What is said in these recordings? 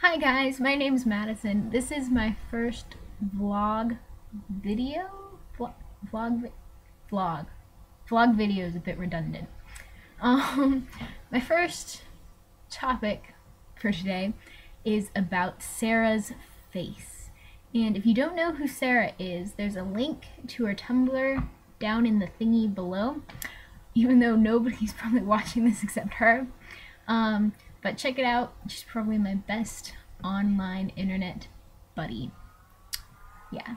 Hi guys, my name's Madison. This is my first vlog video? Vlog? Vlog. Vlog video is a bit redundant. Um, my first topic for today is about Sarah's face. And if you don't know who Sarah is, there's a link to her Tumblr down in the thingy below, even though nobody's probably watching this except her. But check it out. She's probably my best online internet buddy. Yeah.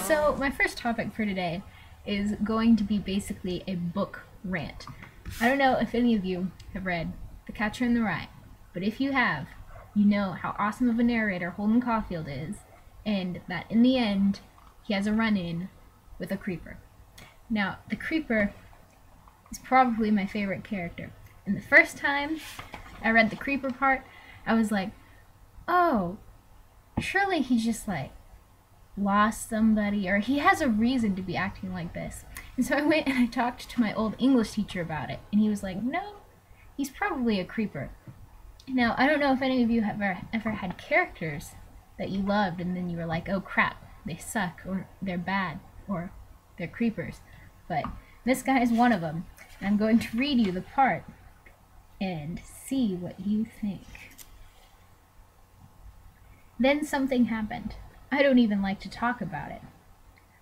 So my first topic for today is going to be basically a book rant. I don't know if any of you have read The Catcher in the Rye, but if you have, you know how awesome of a narrator Holden Caulfield is, and that in the end, he has a run-in with a creeper. Now, the creeper is probably my favorite character. And the first time I read the creeper part, I was like, oh, surely he's just like lost somebody, or he has a reason to be acting like this. And so I went and I talked to my old English teacher about it, and he was like, no, he's probably a creeper. Now, I don't know if any of you have ever had characters that you loved and then you were like, oh crap, they suck, or they're bad, or they're creepers. But this guy is one of them. And I'm going to read you the part and see what you think. Then something happened. I don't even like to talk about it.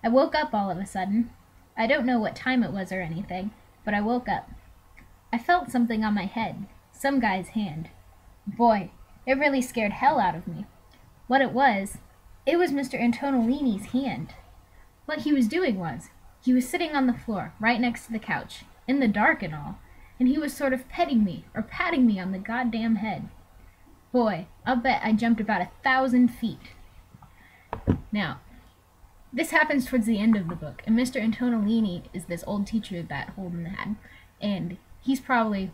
I woke up all of a sudden. I don't know what time it was or anything, but I woke up. I felt something on my head, some guy's hand. Boy, it really scared hell out of me. What it was Mr. Antonellini's hand. What he was doing was, he was sitting on the floor, right next to the couch, in the dark and all, and he was sort of petting me, or patting me on the goddamn head. Boy, I'll bet I jumped about 1,000 feet. Now, this happens towards the end of the book, and Mr. Antonellini is this old teacher that Holden had, and he's probably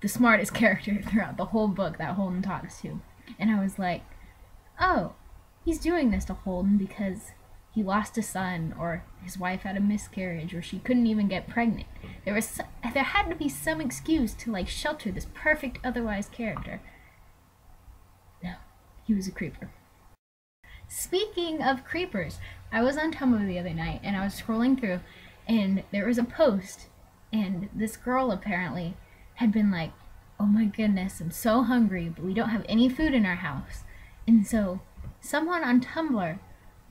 the smartest character throughout the whole book that Holden talks to. And I was like, oh, he's doing this to Holden because he lost a son, or his wife had a miscarriage, or she couldn't even get pregnant. There had to be some excuse to like shelter this perfect otherwise character. No, he was a creeper. Speaking of creepers, I was on Tumblr the other night and I was scrolling through, and there was a post, and this girl apparently had been like, oh my goodness, I'm so hungry, but we don't have any food in our house. And so someone on Tumblr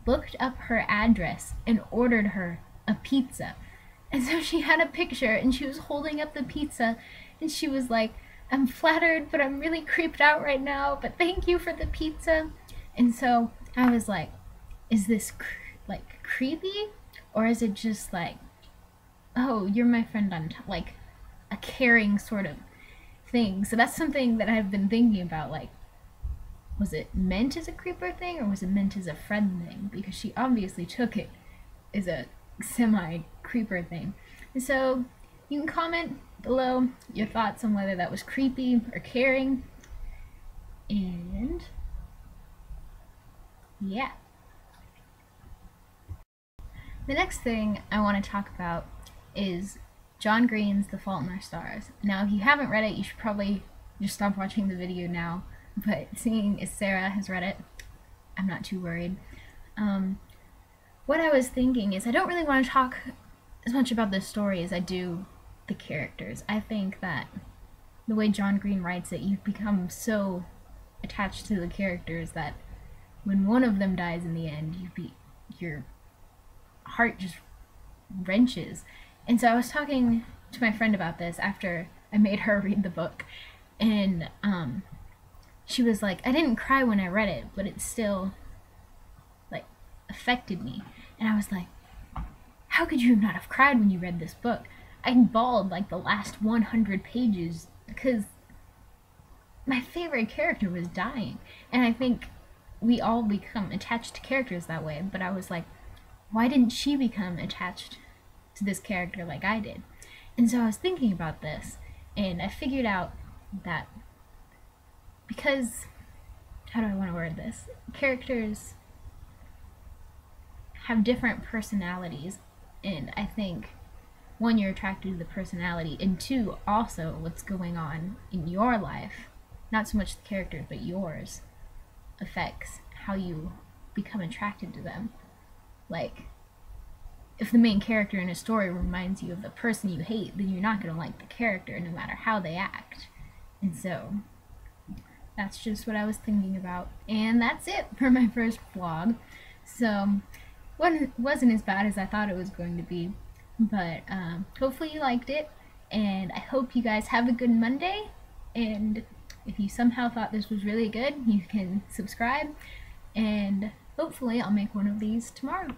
looked up her address and ordered her a pizza. And so she had a picture and she was holding up the pizza and she was like, I'm flattered, but I'm really creeped out right now, but thank you for the pizza. And so I was like, is this like creepy, or is it just like, oh, you're my friend on like a caring sort of thing? So that's something that I've been thinking about, like, was it meant as a creeper thing, or was it meant as a friend thing? Because she obviously took it as a semi-creeper thing. And so you can comment below your thoughts on whether that was creepy or caring. And yeah. The next thing I want to talk about is John Green's The Fault in Our Stars. Now, if you haven't read it, you should probably just stop watching the video now. But seeing as Sarah has read it, I'm not too worried. What I was thinking is I don't really want to talk as much about the story as I do the characters. I think that the way John Green writes it, you've become so attached to the characters that when one of them dies in the end, your heart just wrenches. And so I was talking to my friend about this after I made her read the book, and she was like, I didn't cry when I read it, but it still like affected me. And I was like, how could you not have cried when you read this book? I bawled like the last 100 pages because my favorite character was dying. And I think we all become attached to characters that way, but I was like, why didn't she become attached to this character like I did? And so I was thinking about this, and I figured out that because, how do I want to word this? Characters have different personalities, and I think one, you're attracted to the personality, and two, also what's going on in your life, not so much the character, but yours, affects how you become attracted to them. Like, if the main character in a story reminds you of the person you hate, then you're not going to like the character no matter how they act. And so, that's just what I was thinking about. And that's it for my first vlog. So, wasn't as bad as I thought it was going to be. But hopefully you liked it. And I hope you guys have a good Monday. And if you somehow thought this was really good, you can subscribe. And hopefully I'll make one of these tomorrow.